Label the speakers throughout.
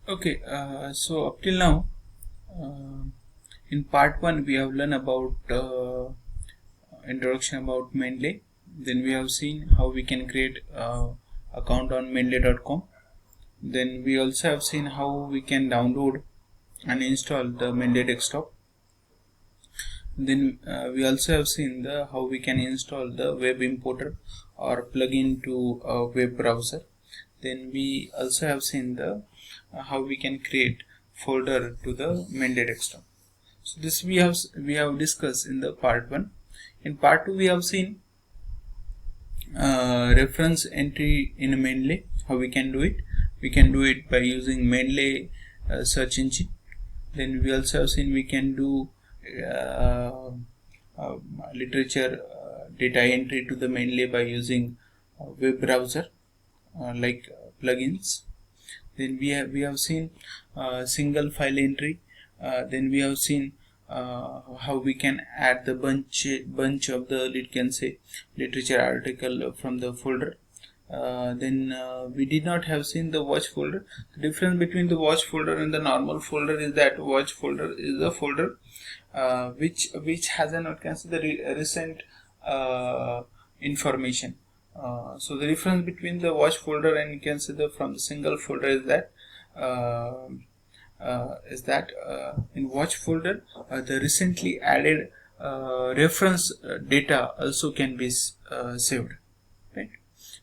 Speaker 1: Okay, so up till now, uh, in part 1 we have learned about introduction about Mendeley. Then we have seen how we can create account on mendeley.com. Then we also have seen how we can download and install the Mendeley desktop. Then we also have seen the how we can install the web importer or plugin to a web browser. Then we also have seen the how we can create folder to the Mendeley desktop. So this we have discussed in the part 1. In part 2 we have seen reference entry in Mendeley. How we can do it? We can do it by using Mendeley search engine. Then we also have seen we can do uh, literature data entry to the Mendeley by using web browser like plugins. Then we have seen single file entry. Then we have seen how we can add the bunch of the literature article from the folder. Then we did not have seen the watch folder. The difference between the watch folder and the normal folder is that watch folder is a folder which has an recent information. So the difference between the watch folder and you can see the from the single folder is that in watch folder the recently added reference data also can be saved, right?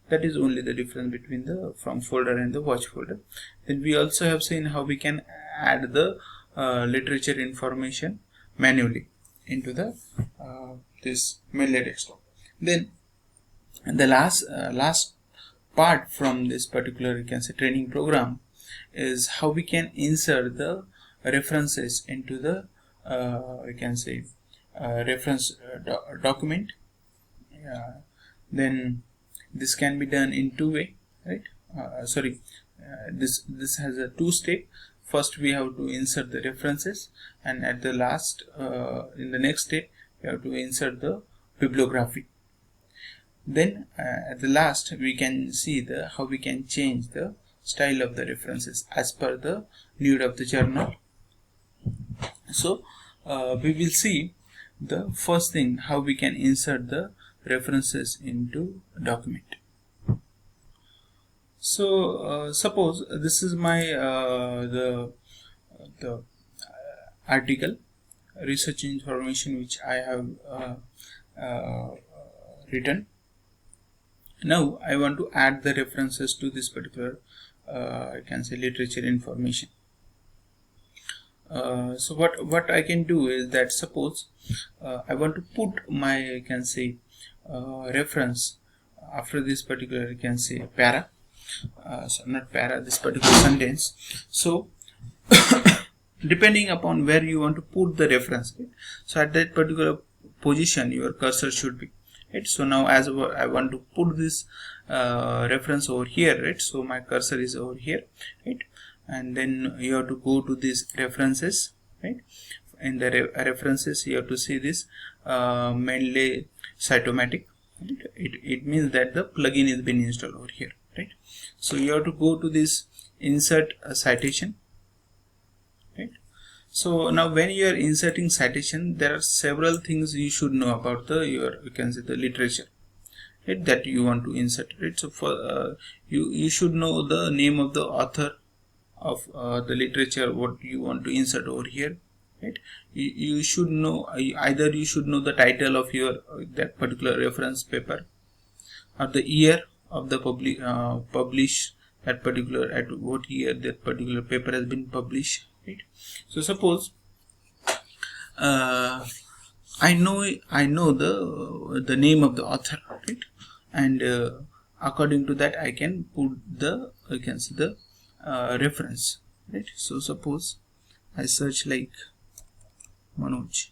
Speaker 1: That is only the difference between the from folder and the watch folder. Then we also have seen how we can add the literature information manually into the this Mendeley desktop. Then the last part from this particular you can say training program is how we can insert the references into the you can say reference document. Then this can be done in two way, right? This has a two step. First we have to insert the references, and at the last in the next step we have to insert the bibliography. Then at the last we can see the how we can change the style of the references as per the need of the journal. So we will see the first thing how we can insert the references into a document. So suppose this is my the article research information which I have written. Now I want to add the references to this particular I can say literature information. So what I can do is that suppose I want to put my I can say reference after this particular you can say para, so not para, this particular sentence. So depending upon where you want to put the reference, right? So at that particular position your cursor should be, right? So now as I want to put this reference over here, right? So my cursor is over here, right? And then you have to go to these references, right? In the references you have to see this Mendeley Cytomatic, right? It means that the plugin is been installed over here, right? So you have to go to this insert citation, right? So now when you are inserting citation, there are several things you should know about the your you can say the literature, right, that you want to insert, right? So for you should know the name of the author of the literature what you want to insert over here, right? You should know either you should know the title of your that particular reference paper or the year of the publish that particular at what year that particular paper has been published, right? So suppose I know the name of the author, right? And according to that I can put the you can see the reference, right? So suppose I search like Manoj,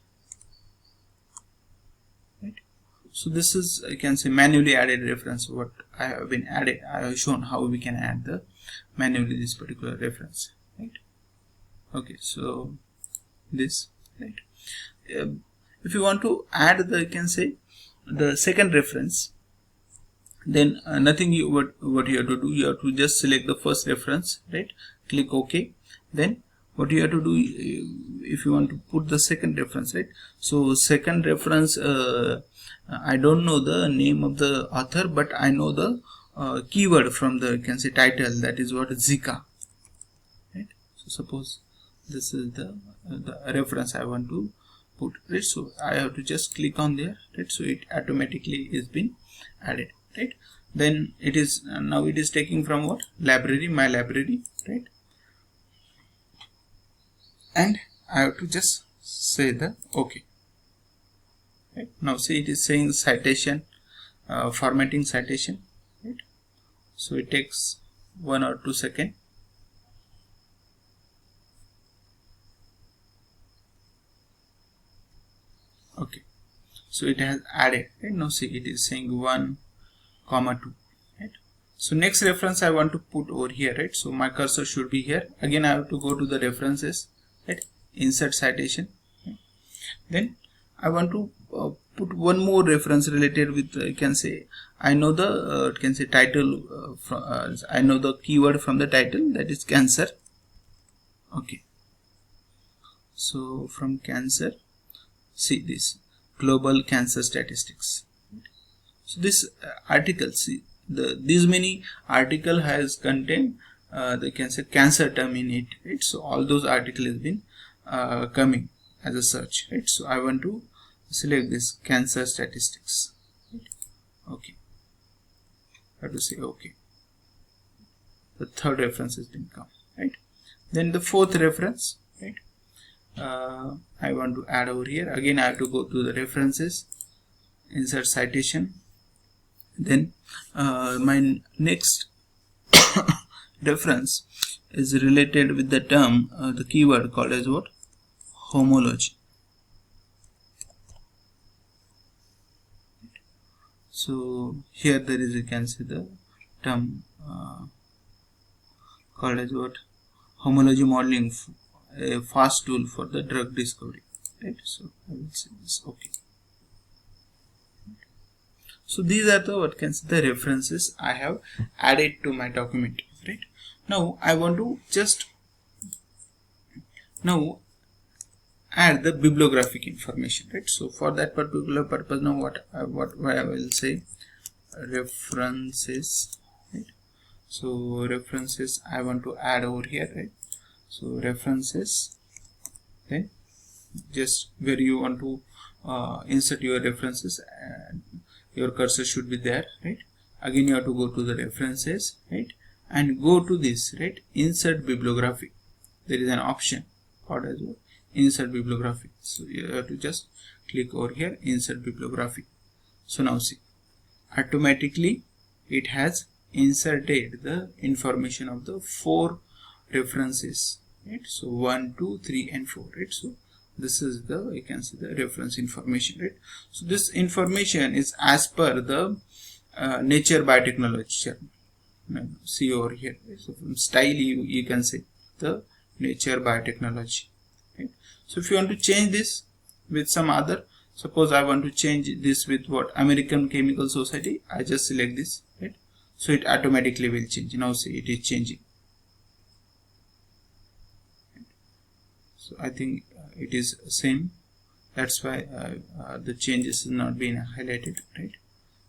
Speaker 1: right? So this is you can say manually added reference what I have been added. I have shown how we can add the manually this particular reference, right? Okay, so this, right? If you want to add the you can say the second reference, then nothing what you have to do, you have to just select the first reference, right? Click OK, Then what you have to do, if you want to put the second reference, right? So second reference, I don't know the name of the author, but I know the keyword from the, you can say, title, that is what, Zika, right? So suppose this is the reference I want to put, right? So I have to just click on there, right? So it automatically is been added, right? Then it is now it is taking from what, library, my library, right? And I have to just say the OK, right? Now see, it is saying citation, formatting citation, right? So it takes 1 or 2 seconds. Okay, so it has added, right? Now see, it is saying 1, 2, right? So next reference I want to put over here, right? So my cursor should be here. Again I have to go to the references, right? Insert citation, right? Then I want to put one more reference related with, you can say, I know the you can say title, I know the keyword from the title, that is cancer. Okay, so from cancer, see this global cancer statistics. So this article, see, these many article has contained the cancer term in it, right? So all those article has been coming as a search, right? So I want to select this cancer statistics, right? Okay, I have to say okay. The third reference has been come, right? Then the fourth reference, right? I want to add over here. Again I have to go to the references, insert citation. Then my next reference is related with the term, the keyword called as what, homology. So here there is, you can see the term called as what, homology modeling, a fast tool for the drug discovery, right? So I will say this okay. So these are the, what can say, the references I have added to my document, right? Now I want to just now add the bibliographic information, right? So for that particular purpose, now what I will say, references, right? So references I want to add over here, right? So references, then just where you want to insert your references, and your cursor should be there, right? Again you have to go to the references, right? And go to this, right? Insert bibliography. There is an option called as well, insert bibliography. So you have to just click over here, insert bibliography. So now see, automatically it has inserted the information of the 4 references, right? So 1, 2, 3 and 4, right? So this is the, you can see the reference information, right? So this information is as per the Nature Biotechnology journal. See over here, right? So from style you can say the Nature Biotechnology, right? So if you want to change this with some other, suppose I want to change this with what, American Chemical Society, I just select this, right? So it automatically will change. Now see, it is changing. So I think it is same, that's why the changes is not being highlighted, right?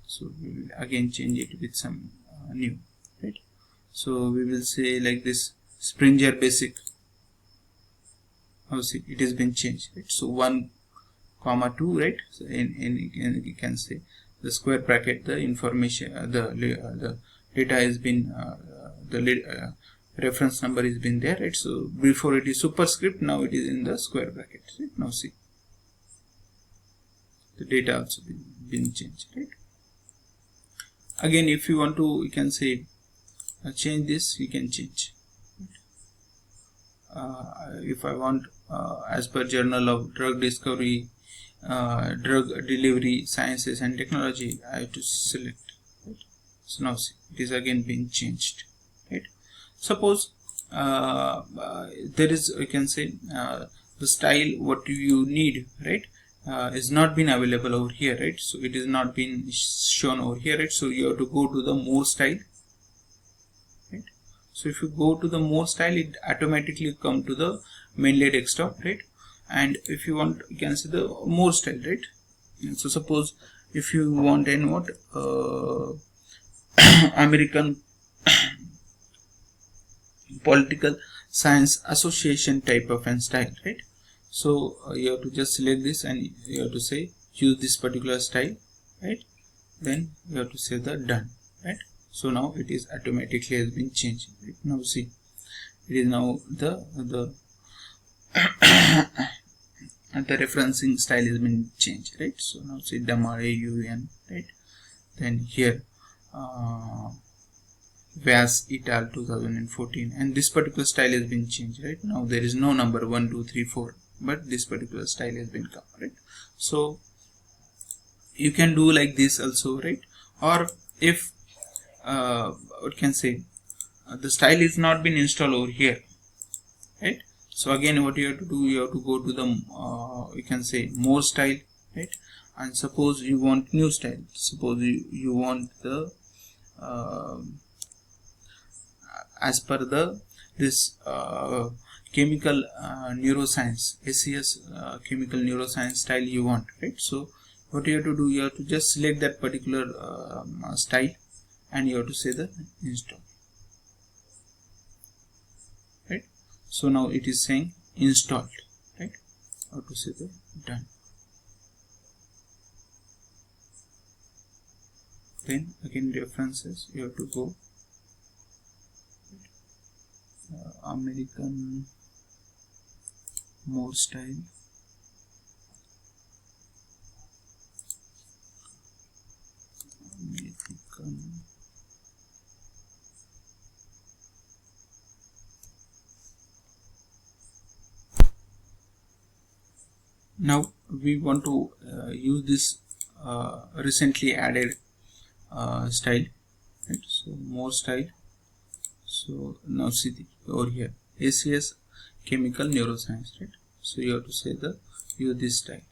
Speaker 1: So we will again change it with some new, right? So we will say like this, Springer Basic. Now see, it has been changed, right? So 1, 2, right? So in you can say the square bracket, the information, the data has been reference number has been there, right? So before it is superscript, now it is in the square bracket, right? Now see, the data also been changed, right? Again if you want to, you can say change this, you can change. If I want as per Journal of Drug Discovery, Drug Delivery Sciences and Technology, I have to select, right? So now see, it is again being changed, right? Suppose there is, you can say the style what you need, right, is not been available over here, right? So it is not been shown over here, right? So you have to go to the more style, right? So if you go to the more style, it automatically come to the mainly desktop, right? And if you want, you can see the more style, right? And so suppose if you want and what American political science association type of an style, right? So you have to just select this and you have to say use this particular style, right? Then you have to say the done, right? So now it is automatically has been changed, right? Now see, it is now the the referencing style has been changed, right? So now see Damar AUN, right? Then here Vyas et al 2014, and this particular style has been changed, right? Now there is no number 1 2 3 4, but this particular style has been come, right? So you can do like this also, right? Or if what can say the style is not been installed over here, right? So again what you have to do, you have to go to the you can say more style, right? And suppose you want new style, suppose you want the as per the this chemical neuroscience, ACS chemical neuroscience style you want, right? So what you have to do, you have to just select that particular style and you have to say the install, right? So now it is saying installed, right? You have to say the done. Then again references, you have to go American more style, American now we want to use this recently added style, right? So more style. So now see over here ACS chemical neuroscience, right? So you have to say the use this style,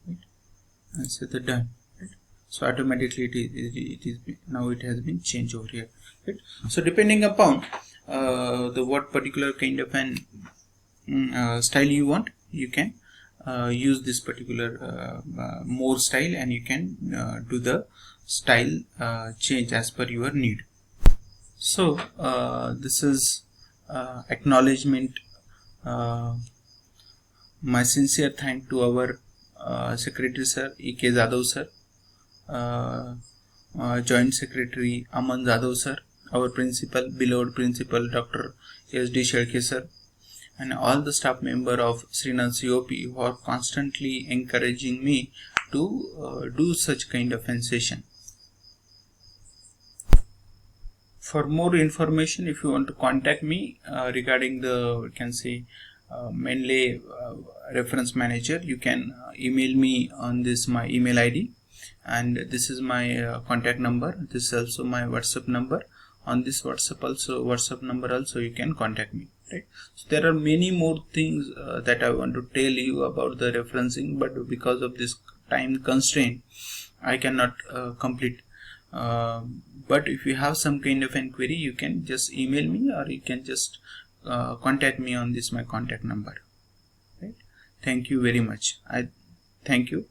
Speaker 1: right? And say the done, right? So automatically it is now it has been changed over here, right? So depending upon the what particular kind of an style you want, you can use this particular more style, and you can do the style change as per your need. So this is acknowledgement, my sincere thank to our Secretary Sir E.K. Jadhav Sir, Joint Secretary Aman Jadhav Sir, our Principal, beloved Principal Dr. S.D. Shelke Sir, and all the staff member of Srinath COP who are constantly encouraging me to do such kind of a session. For more information, if you want to contact me regarding the, you can say mainly reference manager, you can email me on this my email ID, and this is my contact number. This is also my WhatsApp number. On this WhatsApp number also you can contact me, right? So there are many more things that I want to tell you about the referencing, but because of this time constraint I cannot complete. But if you have some kind of inquiry, you can just email me, or you can just contact me on this my contact number, right? Thank you very much. I thank you.